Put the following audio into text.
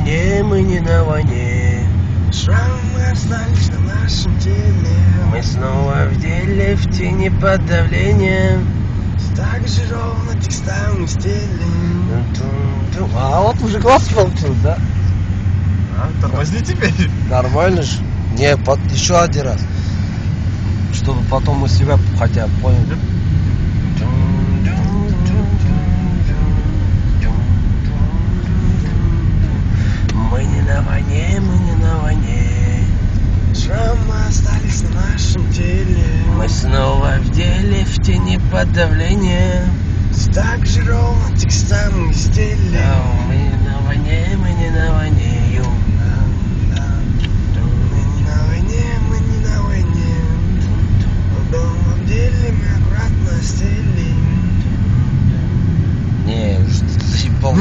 войне, мы не на войне. Шрамы остались на нашем теле. Мы снова в деле, в тени под давлением. Так же ровно текстами стелим. А вот уже класс получил, да? Тормози теперь. Нормально же. Не, еще один раз. Чтобы потом у себя хотя бы понял. Мы не на войне, мы не на войне. Шрамы остались на нашем теле. Мы снова в деле, в тени под давлением. Так же ровно текстами стелим. Мы не на войне, мы не на войне. Ю. Мы не на войне, мы не на войне. Дома в деле мы аккуратно стелим. Не, заебал.